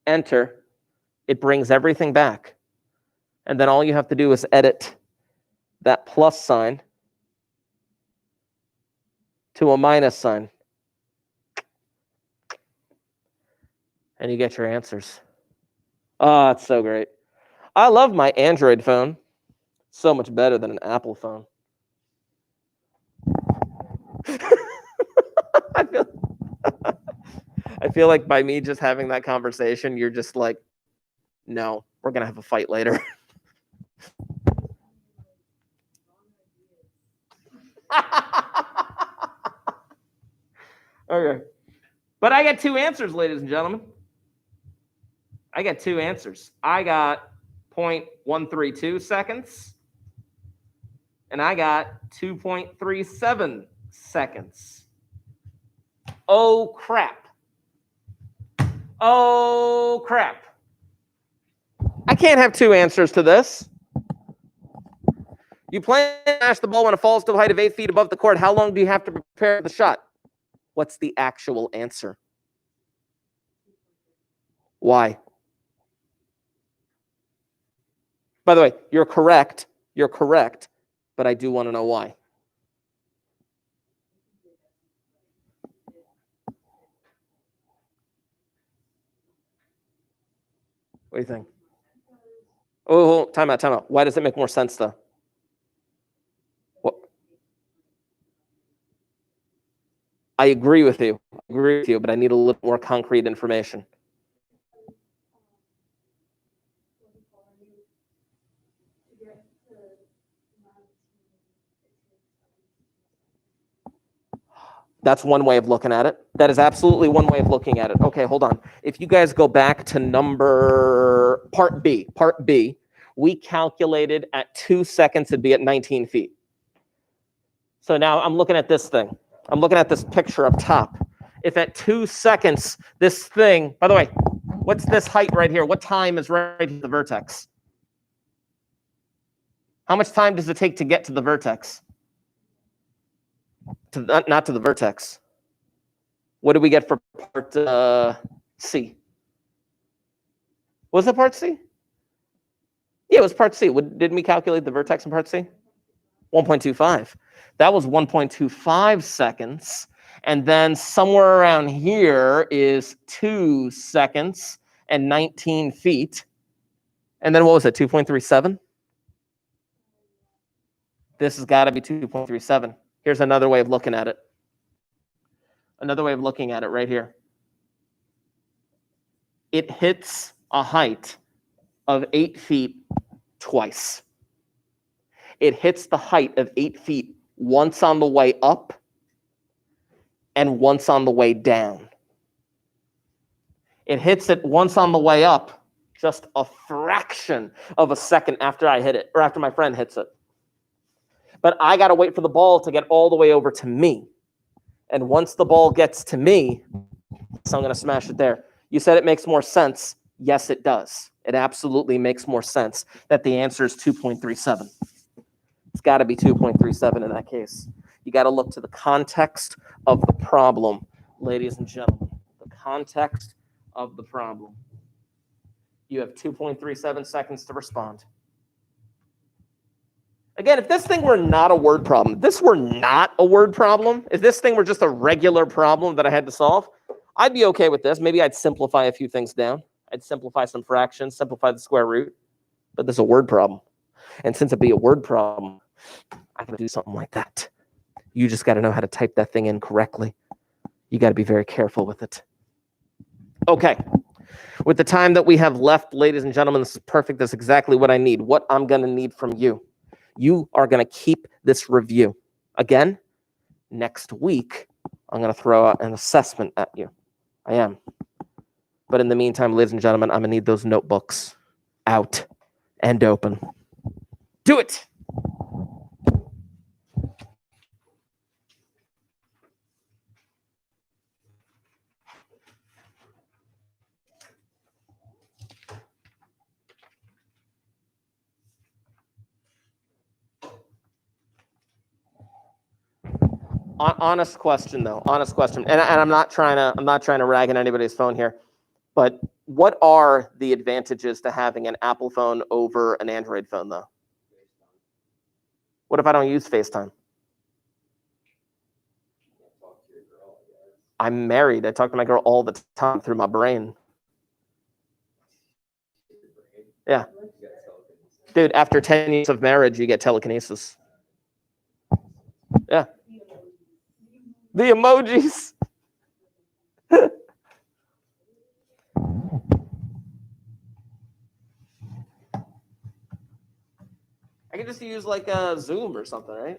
Enter. It brings everything back. And then all you have to do is edit that plus sign to a minus sign. And you get your answers. Oh, it's so great. I love my Android phone. So much better than an Apple phone. I feel like by me just having that conversation, you're just like, no, we're going to have a fight later. Okay. But I got two answers, ladies and gentlemen. I got two answers. I got 0.132 seconds, and I got 2.37 seconds. Oh, crap. Oh, crap. I can't have two answers to this. You plan to smash the ball when it falls to a height of 8 feet above the court. How long do you have to prepare the shot? What's the actual answer? Why? By the way, you're correct. You're correct. But I do want to know why. What do you think? Oh, time out, time out. Why does it make more sense, though? What? I agree with you. But I need a little more concrete information. That's one way of looking at it. That is absolutely one way of looking at it. Okay, hold on. If you guys go back to part B, we calculated at 2 seconds it'd be at 19 feet. So now I'm looking at this thing. I'm looking at this picture up top. If at 2 seconds, this thing, by the way, what's this height right here? What time is right at the vertex? How much time does it take to get to the vertex? Not to the vertex. What did we get for part C? Was it part C? Yeah, it was part C. Didn't we calculate the vertex in part C? 1.25. That was 1.25 seconds. And then somewhere around here is 2 seconds and 19 feet. And then what was it, 2.37? This has got to be 2.37. Here's another way of looking at it. Another way of looking at it right here. it hits a height of 8 feet twice. It hits the height of 8 feet once on the way up and once on the way down. It hits it once on the way up, just a fraction of a second after I hit it, or after my friend hits it. But I got to wait for the ball to get all the way over to me. And once the ball gets to me, so I'm going to smash it there. You said it makes more sense. Yes, it does. It absolutely makes more sense that the answer is 2.37. It's got to be 2.37 in that case. You got to look to the context of the problem, ladies and gentlemen. The context of the problem. You have 2.37 seconds to respond. Again, if this thing were not a word problem, if this were not a word problem, if this thing were just a regular problem that I had to solve, I'd be okay with this. Maybe I'd simplify a few things down. I'd simplify some fractions, simplify the square root. But this is a word problem. And since it'd be a word problem, I can do something like that. You just got to know how to type that thing in correctly. You got to be very careful with it. Okay. With the time that we have left, ladies and gentlemen, this is perfect. That's exactly what I need. What I'm going to need from you. You are going to keep this review. Again, next week, I'm going to throw out an assessment at you. I am. But in the meantime, ladies and gentlemen, I'm going to need those notebooks out and open. Do it. Honest question, though. Honest question, and I'm not trying to rag on anybody's phone here, but what are the advantages to having an Apple phone over an Android phone, though? What if I don't use FaceTime? I'm married. I talk to my girl all the time through my brain. Yeah, dude. After 10 years of marriage, you get telekinesis. Yeah. The emojis. I can just use like a Zoom or something, right?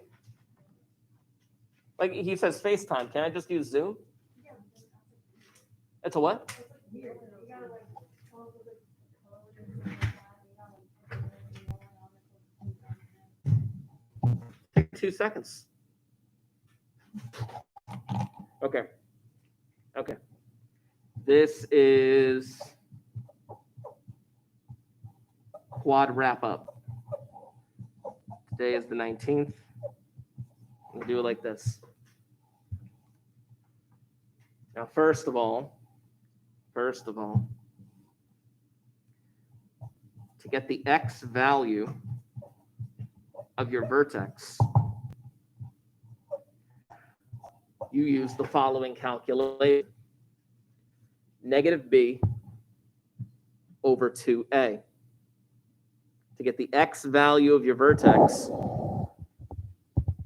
Like he says FaceTime. Can I just use Zoom? It's a what? 2 seconds. Okay. Okay. This is Quad Wrap Up. Today is the 19th. We'll do it like this. Now, first of all, to get the x value of your vertex, you use the following calculation. Negative b over 2a. To get the x value of your vertex,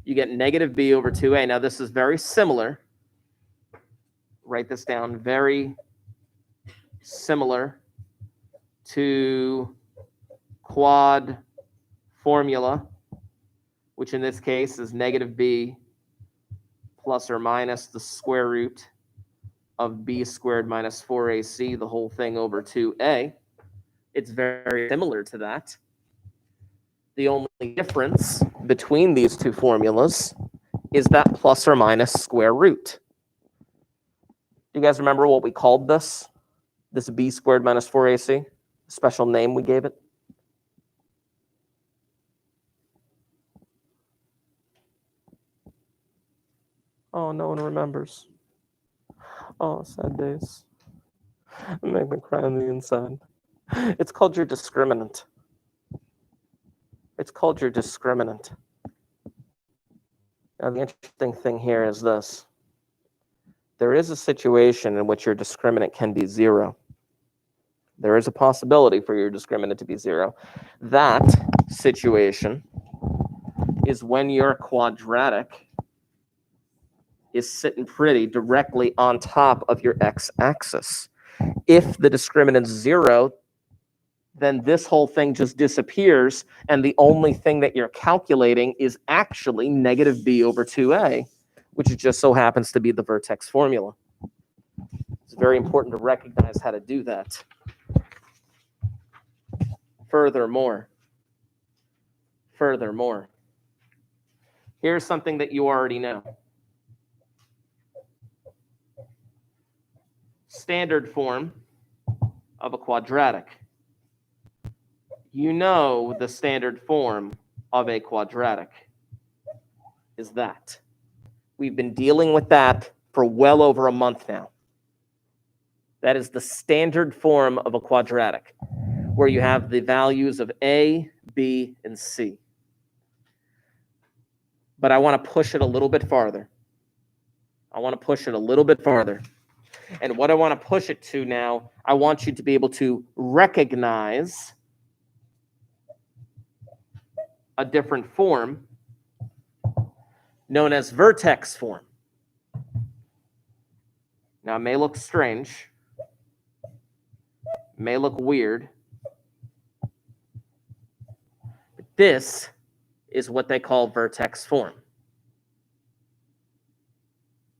you get negative b over 2a. Now, this is very similar. Write this down. Very similar to quad formula, which in this case is negative b plus or minus the square root of b squared minus 4ac, the whole thing over 2a. It's very similar to that. The only difference between these two formulas is that plus or minus square root. Do you guys remember what we called this? This b squared minus 4ac? Special name we gave it? Oh, no one remembers. Oh, sad days. It made me cry on the inside. It's called your discriminant. It's called your discriminant. Now, the interesting thing here is this. There is a situation in which your discriminant can be 0. There is a possibility for your discriminant to be 0. That situation is when your quadratic is sitting pretty directly on top of your x-axis. If the discriminant's 0, then this whole thing just disappears, and the only thing that you're calculating is actually negative b over 2a, which just so happens to be the vertex formula. It's very important to recognize how to do that. Furthermore, here's something that you already know. Standard form of a quadratic. You know the standard form of a quadratic is that. We've been dealing with that for well over a month now. That is the standard form of a quadratic, where you have the values of a, b, and c. But I want to push it a little bit farther. And what I want to push it to now, I want you to be able to recognize a different form known as vertex form. Now, it may look strange, may look weird, but this is what they call vertex form.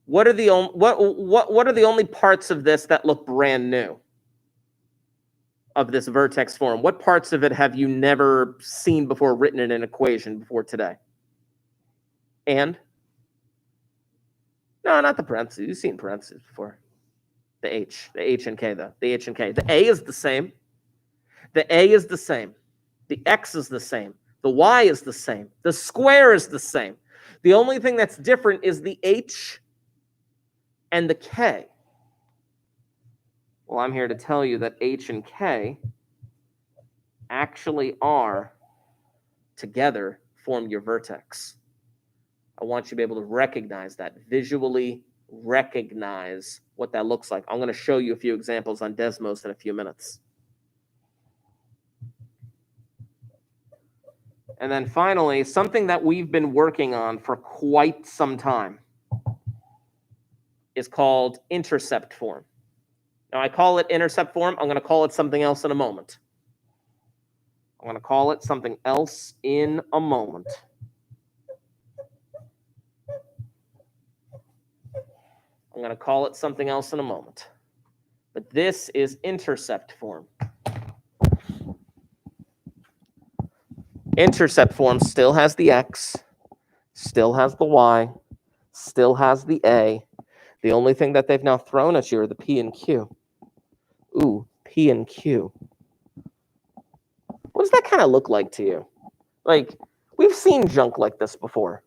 What are the only parts of this that look brand new of this vertex form? What parts of it have you never seen before written in an equation before today? And? No, not the parentheses. You've seen parentheses before. The H and K, though. The H and K. The A is the same. The A is the same. The X is the same. The Y is the same. The square is the same. The only thing that's different is the H and the K. Well, I'm here to tell you that H and K actually are together form your vertex. I want you to be able to recognize that, visually recognize what that looks like. I'm going to show you a few examples on Desmos in a few minutes. And then finally, something that we've been working on for quite some time is called intercept form. Now, I call it intercept form. I'm going to call it something else in a moment. But this is intercept form. Intercept form still has the X, still has the Y, still has the A. The only thing that they've now thrown at you are the P and Q. Ooh, P and Q. What does that kind of look like to you? Like, we've seen junk like this before.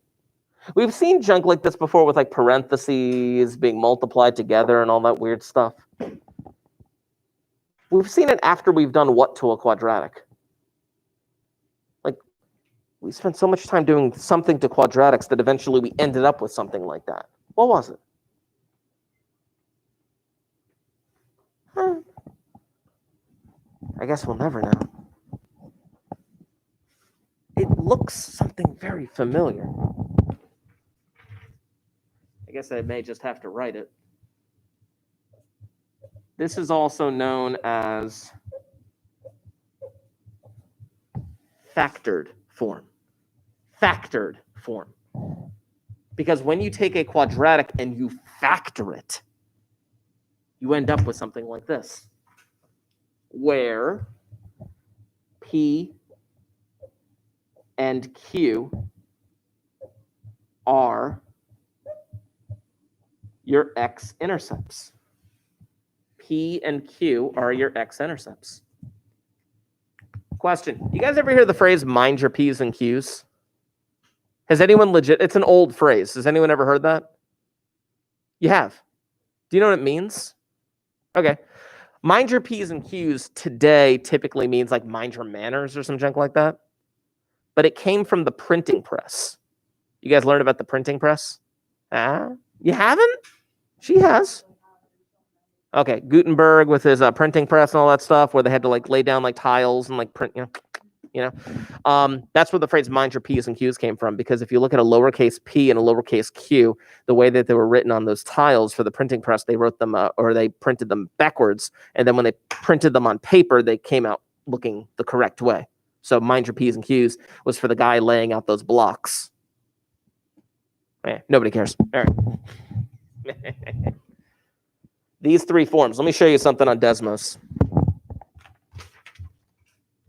We've seen junk like this before with like parentheses being multiplied together and all that weird stuff. We've seen it after we've done what to a quadratic? Like, we spent so much time doing something to quadratics that eventually we ended up with something like that. What was it? I guess we'll never know. It looks something very familiar. I guess I may just have to write it. This is also known as factored form. Factored form. Because when you take a quadratic and you factor it, you end up with something like this, where P and Q are your x-intercepts. P and Q are your x-intercepts. Question, you guys ever hear the phrase, mind your P's and Q's? Has anyone it's an old phrase. Has anyone ever heard that? You have. Do you know what it means? Okay. Mind your P's and Q's today typically means like mind your manners or some junk like that. But it came from the printing press. You guys learned about the printing press? You haven't? She has. Okay, Gutenberg with his printing press and all that stuff, where they had to like lay down like tiles and like print, That's where the phrase mind your P's and Q's came from, because if you look at a lowercase p and a lowercase q, the way that they were written on those tiles for the printing press, they wrote them or they printed them backwards. And then when they printed them on paper, they came out looking the correct way. So mind your P's and Q's was for the guy laying out those blocks. Nobody cares. All right. These three forms. Let me show you something on Desmos.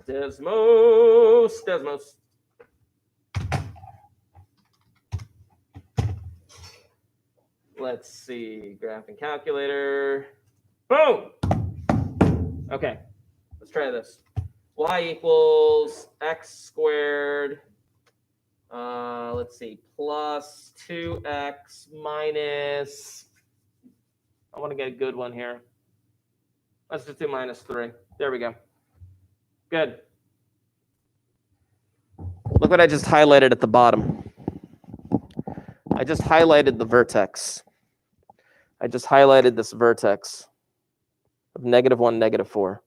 Desmos. Let's see. Graphing calculator. Boom. Okay. Let's try this. Y equals x squared. Let's see. Plus 2x minus. I want to get a good one here. Let's just do minus 3. There we go. Good. Look what I just highlighted at the bottom. I just highlighted the vertex. I just highlighted this vertex of -1, -4,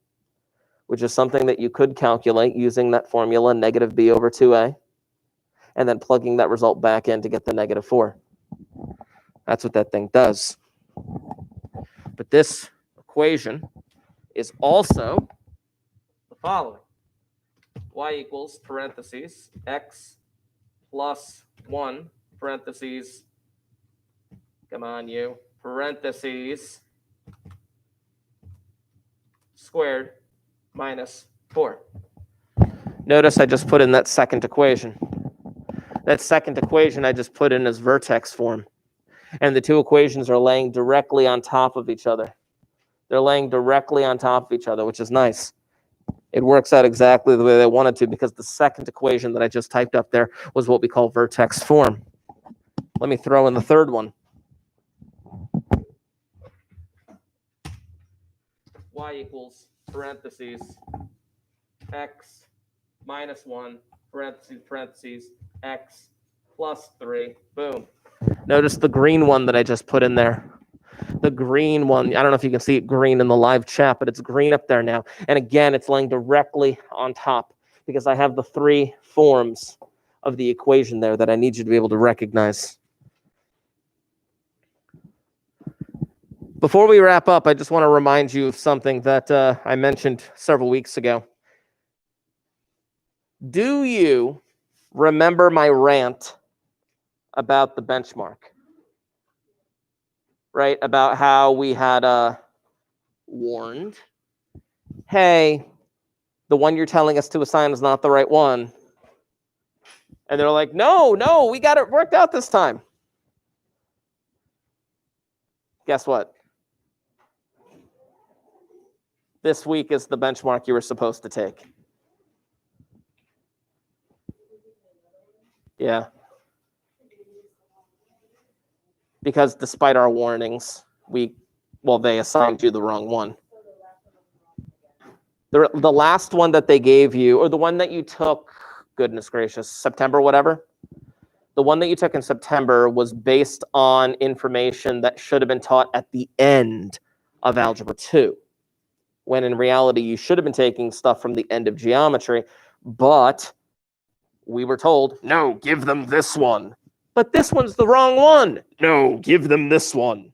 which is something that you could calculate using that formula, -b over 2a, and then plugging that result back in to get the -4. That's what that thing does. But this equation is also the following. Y equals parentheses x plus 1 parentheses, come on you, parentheses squared minus 4. Notice I just put in that second equation. That second equation I just put in as vertex form. And the two equations are laying directly on top of each other. They're laying directly on top of each other, which is nice. It works out exactly the way they wanted to, because the second equation that I just typed up there was what we call vertex form. Let me throw in the third one. Y equals parentheses x minus 1 parentheses x plus 3. Boom. Notice the green one that I just put in there. The green one, I don't know if you can see it green in the live chat, but it's green up there now. And again, it's laying directly on top because I have the three forms of the equation there that I need you to be able to recognize. Before we wrap up, I just want to remind you of something that I mentioned several weeks ago. Do you remember my rant about the benchmark? Right? About how we had warned, hey, the one you're telling us to assign is not the right one. And they're like, no, we got it worked out this time. Guess what? This week is the benchmark you were supposed to take. Yeah. Because despite our warnings, they assigned you the wrong one. The last one that they gave you, or the one that you took, goodness gracious, September, whatever. The one that you took in September was based on information that should have been taught at the end of Algebra 2. When in reality, you should have been taking stuff from the end of geometry, but we were told, no, give them this one. But this one's the wrong one. No, give them this one.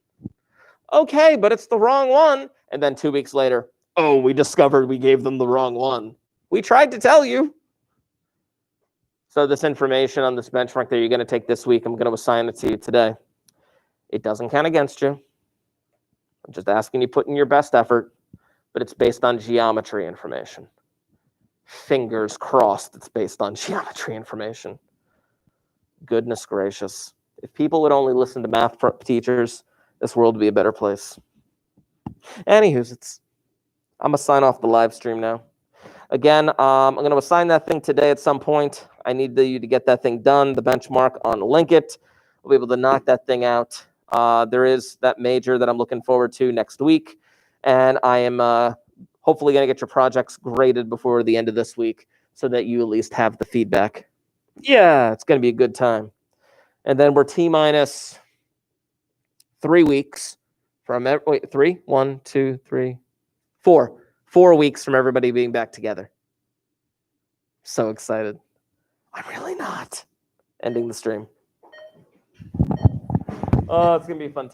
Okay, but it's the wrong one. And then 2 weeks later, oh, we discovered we gave them the wrong one. We tried to tell you. So this information on this benchmark that you're going to take this week, I'm going to assign it to you today. It doesn't count against you. I'm just asking you to put in your best effort, but it's based on geometry information. Fingers crossed it's based on geometry information. Goodness gracious. If people would only listen to math teachers, this world would be a better place. Anywho, I'm going to sign off the live stream now. Again, I'm going to assign that thing today at some point. I need you to get that thing done, the benchmark on Linkit. We'll be able to knock that thing out. There is that major that I'm looking forward to next week. And I am hopefully going to get your projects graded before the end of this week so that you at least have the feedback. Yeah, it's going to be a good time. And then we're T-minus 3 weeks from, 4 weeks from everybody being back together. So excited. I'm really not. Ending the stream. Oh, it's going to be a fun time.